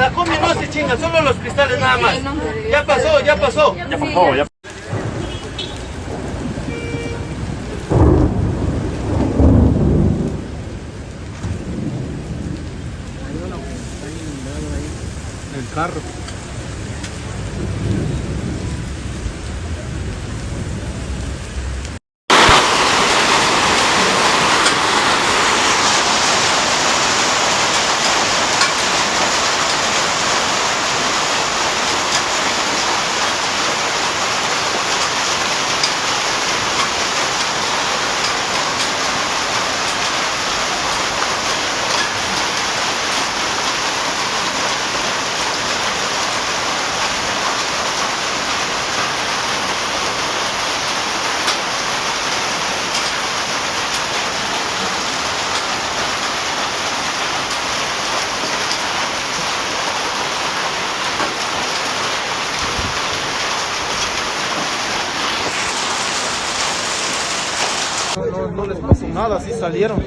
La combi no se chinga, solo los cristales nada más. Ya pasó, ya pasó. Ya pasó, ya. El carro. No les pasó nada, así salieron.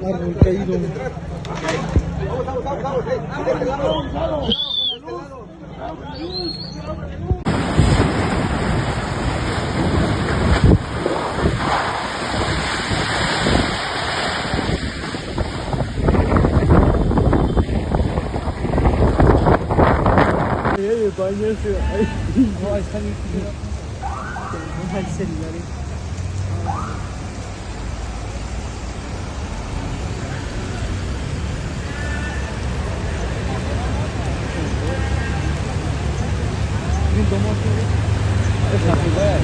Árbol caído. Bañarse. No, ahí están el celular. Es la primera.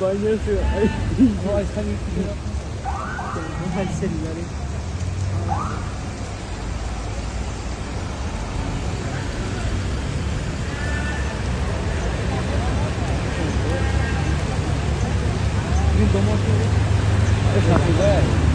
Bañarse. No, ahí están el celular. Es la primera.